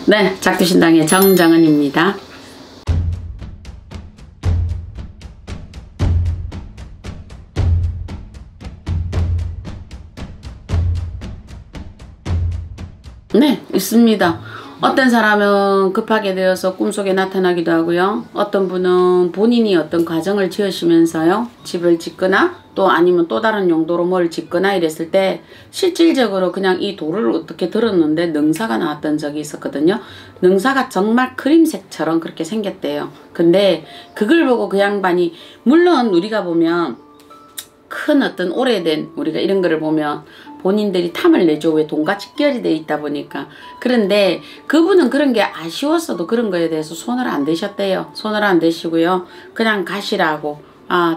네, 작두신당의 정정은입니다. 네, 있습니다. 어떤 사람은 급하게 되어서 꿈속에 나타나기도 하고요. 어떤 분은 본인이 어떤 가정을 지으시면서요, 집을 짓거나 또 아니면 또 다른 용도로 뭘 짓거나 이랬을 때 실질적으로 그냥 이 돌을 어떻게 들었는데 능사가 나왔던 적이 있었거든요. 능사가 정말 그림색처럼 그렇게 생겼대요. 근데 그걸 보고 그 양반이, 물론 우리가 보면 큰 어떤 오래된, 우리가 이런 거를 보면 본인들이 탐을 내죠. 왜 돈과 직결이 돼 있다 보니까. 그런데 그분은 그런 게 아쉬웠어도 그런 거에 대해서 손을 안 대셨대요. 손을 안 대시고요. 그냥 가시라고.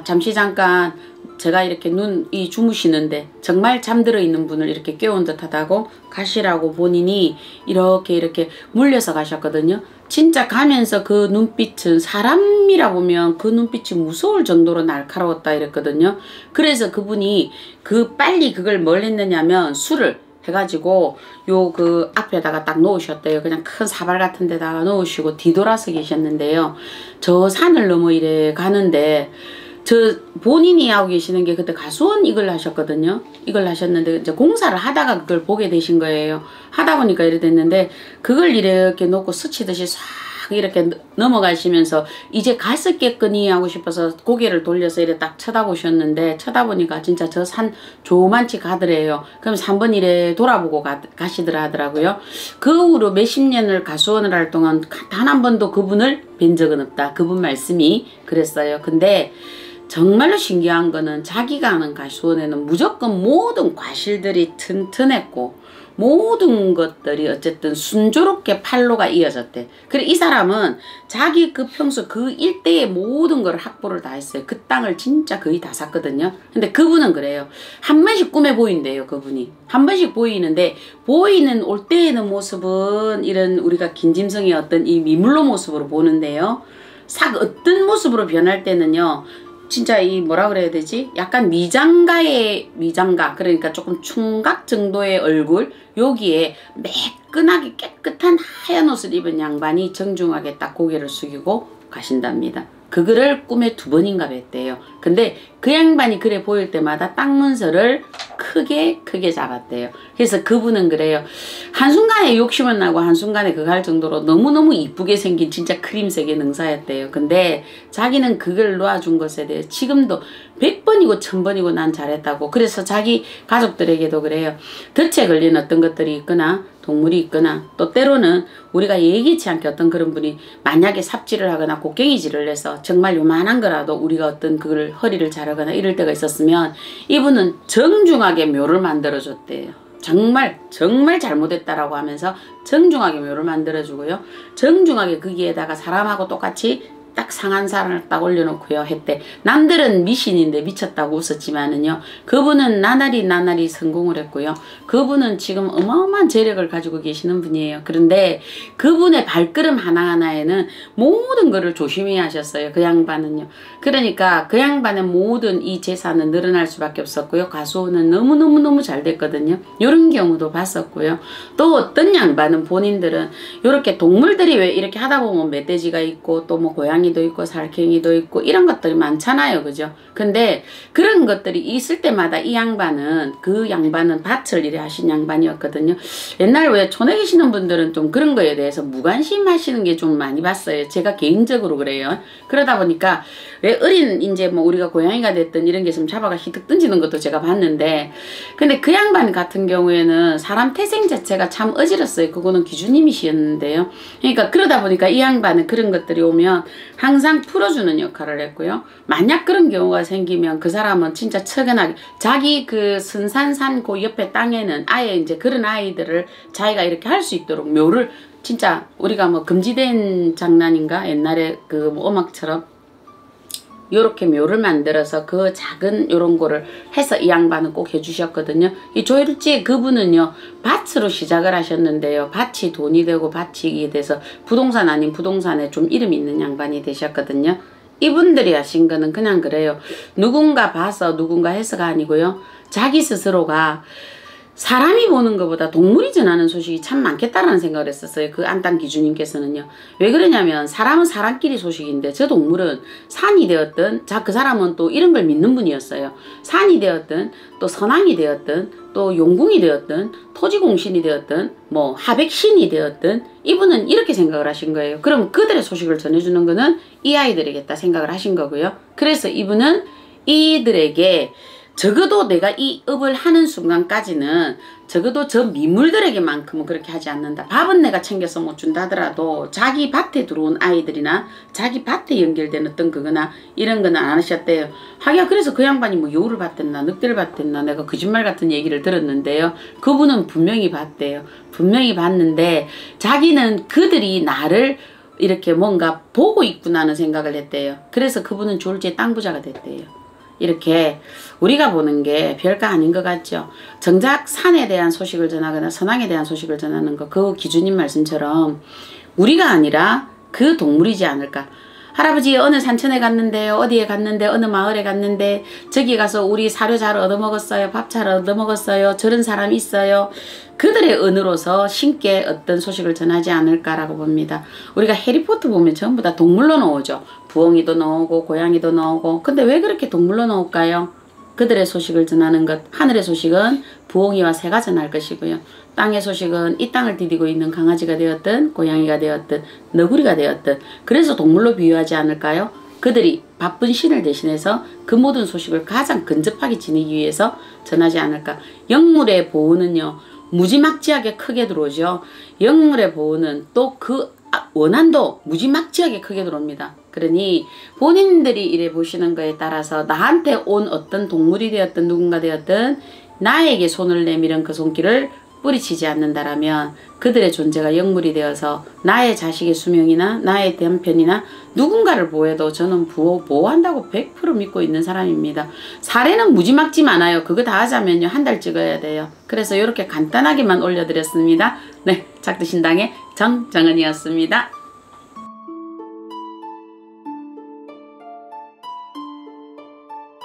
잠시 잠깐 제가 이렇게 눈이 주무시는데 정말 잠들어 있는 분을 이렇게 깨운 듯하다고 가시라고 본인이 이렇게 물려서 가셨거든요. 진짜 가면서 그 눈빛은 사람이라 보면 그 눈빛이 무서울 정도로 날카로웠다 이랬거든요. 그래서 그분이 빨리 그걸 뭘 했느냐면 술을 해가지고 그 앞에다가 딱 놓으셨대요. 그냥 큰 사발 같은 데다가 놓으시고 뒤돌아서 계셨는데요. 저 산을 넘어 이래 가는데 본인이 하고 계시는 게 그때 가수원 이걸 하셨거든요. 이걸 하셨는데 이제 공사를 하다가 그걸 보게 되신 거예요. 하다 보니까 이래 됐는데 그걸 이렇게 놓고 스치듯이 싹 이렇게 넘어가시면서 이제 갔었겠거니 하고 싶어서 고개를 돌려서 이래 딱 쳐다보셨는데 쳐다보니까 진짜 저 산 조만치 가더래요. 그럼 3번 이래 돌아보고 가시더라 하더라고요. 그 후로 몇십 년을 가수원을 할 동안 단 한 번도 그분을 뵌 적은 없다. 그분 말씀이 그랬어요. 근데 정말로 신기한 거는 자기가 하는 가수원에는 무조건 모든 과실들이 튼튼했고 모든 것들이 어쨌든 순조롭게 판로가 이어졌대. 그래 이 사람은 자기 그 평소 그 일대의 모든 걸 확보를 다 했어요. 그 땅을 진짜 거의 다 샀거든요. 근데 그분은 그래요. 한 번씩 꿈에 보인대요. 그분이 한 번씩 보이는데 보이는 올 때에는 모습은 이런 우리가 긴짐승의 어떤 이 미물로 모습으로 보는데요. 어떤 모습으로 변할 때는요, 진짜 이 뭐라 그래야 되지? 약간 미장가 그러니까 조금 충각 정도의 얼굴, 여기에 매끈하게 깨끗한 하얀 옷을 입은 양반이 정중하게 딱 고개를 숙이고 가신답니다. 그거를 꿈에 2번인가 뵀대요. 근데 그 양반이 그래 보일 때마다 땅 문서를 크게 잡았대요. 그래서 그분은 그래요. 한순간에 욕심은 나고 한순간에 그거 할 정도로 너무너무 이쁘게 생긴 진짜 크림색의 능사였대요. 근데 자기는 그걸 놓아준 것에 대해 지금도 100번이고 1000번이고 난 잘했다고. 그래서 자기 가족들에게도 그래요. 덫에 걸린 어떤 것들이 있거나 동물이 있거나 또 때로는 우리가 예기치 않게 어떤 그런 분이 만약에 삽질을 하거나 곡괭이질을 해서 정말 요만한 거라도 우리가 어떤 그걸 허리를 자르거나 이럴 때가 있었으면 이분은 정중하게 묘를 만들어 줬대요. 정말 잘못했다라고 하면서 정중하게 묘를 만들어 주고요. 정중하게 거기에다가 사람하고 똑같이 딱 상한 사람을 딱 올려놓고요 했대. 남들은 미신인데 미쳤다고 웃었지만은요, 그분은 나날이 성공을 했고요. 그분은 지금 어마어마한 재력을 가지고 계시는 분이에요. 그런데 그분의 발걸음 하나하나에는 모든 거를 조심히 하셨어요. 그 양반은요. 그러니까 그 양반의 모든 이 재산은 늘어날 수밖에 없었고요. 가수는 너무너무 잘 됐거든요. 이런 경우도 봤었고요. 또 어떤 양반은 본인들은 이렇게 동물들이 왜 이렇게 하다 보면 멧돼지가 있고 또 뭐 고양이도 있고 살쾡이도 있고 이런 것들이 많잖아요. 그죠? 근데 그런 것들이 있을 때마다 이 양반은, 그 양반은 밭을 일해 하신 양반이었거든요. 옛날 왜 촌에 계시는 분들은 좀 그런 거에 대해서 무관심 하시는 게 좀 많이 봤어요. 제가 개인적으로 그래요. 그러다 보니까 왜 어린 이제 뭐 우리가 고양이가 됐든 이런 게 있으면 잡아가 히득 던지는 것도 제가 봤는데, 근데 그 양반 같은 경우에는 사람 태생 자체가 참 어지럽어요. 그거는 기주님이셨는데요. 그러니까 그러다 보니까 이 양반은 그런 것들이 오면 항상 풀어주는 역할을 했고요. 만약 그런 경우가 생기면 그 사람은 진짜 척연하게 자기 그 선산산 그 옆에 땅에는 아예 이제 그런 아이들을 자기가 이렇게 할 수 있도록 묘를, 진짜 우리가 뭐 금지된 장난인가 옛날에 그 뭐 음악처럼 요렇게 묘를 만들어서 그 작은 요런 거를 해서 이 양반은 꼭 해주셨거든요. 이 조일지 그분은요, 밭으로 시작을 하셨는데요. 밭이 돈이 되고 밭이 돼서 부동산 아닌 부동산에 좀 이름 있는 양반이 되셨거든요. 이분들이 하신 거는 그냥 그래요. 누군가 봐서 누군가 해서가 아니고요. 자기 스스로가 사람이 보는 것보다 동물이 전하는 소식이 참 많겠다라는 생각을 했었어요. 그 안땅 기주님께서는요. 왜 그러냐면 사람은 사람끼리 소식인데 저 동물은 산이 되었든 자 그 사람은 또 이런 걸 믿는 분이었어요. 산이 되었든 또 선왕이 되었든 또 용궁이 되었든 토지공신이 되었든 뭐 하백신이 되었든 이분은 이렇게 생각을 하신 거예요. 그럼 그들의 소식을 전해주는 거는 이 아이들에겠다 생각을 하신 거고요. 그래서 이분은 이들에게 적어도 내가 이 업을 하는 순간까지는 적어도 저 미물들에게만큼은 그렇게 하지 않는다. 밥은 내가 챙겨서 못 준다 하더라도 자기 밭에 들어온 아이들이나 자기 밭에 연결된 어떤 그거나 이런 거는 안 하셨대요. 하기야 그래서 그 양반이 뭐 여우를 봤댔나 늑대를 봤댔나 내가 거짓말 같은 얘기를 들었는데요. 그분은 분명히 봤대요. 분명히 봤는데 자기는 그들이 나를 이렇게 뭔가 보고 있구나는 생각을 했대요. 그래서 그분은 졸지에 땅부자가 됐대요. 이렇게 우리가 보는 게 별거 아닌 것 같죠. 정작 산에 대한 소식을 전하거나 선왕에 대한 소식을 전하는 거, 그 기주님 말씀처럼 우리가 아니라 그 동물이지 않을까. 할아버지 어느 산천에 갔는데요. 어디에 갔는데 어느 마을에 갔는데 저기 가서 우리 사료 잘 얻어먹었어요. 밥 잘 얻어먹었어요. 저런 사람 있어요. 그들의 은으로서 신께 어떤 소식을 전하지 않을까라고 봅니다. 우리가 해리포터 보면 전부 다 동물로 나오죠. 부엉이도 나오고 고양이도 나오고. 근데 왜 그렇게 동물로 나올까요? 그들의 소식을 전하는 것. 하늘의 소식은 부엉이와 새가 전할 것이고요. 땅의 소식은 이 땅을 디디고 있는 강아지가 되었든 고양이가 되었든 너구리가 되었든 그래서 동물로 비유하지 않을까요? 그들이 바쁜 신을 대신해서 그 모든 소식을 가장 근접하게 지니기 위해서 전하지 않을까. 영물의 보호는요. 무지막지하게 크게 들어오죠. 영물의 보호는 또 그 원한도 무지막지하게 크게 들어옵니다. 그러니 본인들이 이래 보시는 거에 따라서 나한테 온 어떤 동물이 되었든 누군가 되었든 나에게 손을 내밀은 그 손길을 뿌리치지 않는다라면 그들의 존재가 영물이 되어서 나의 자식의 수명이나 나의 남편이나 누군가를 보호해도 저는 보호한다고 100% 믿고 있는 사람입니다. 사례는 무지막지 많아요. 그거 다 하자면요. 한 달 찍어야 돼요. 그래서 이렇게 간단하게만 올려드렸습니다. 네, 작두신당의 정정은이었습니다.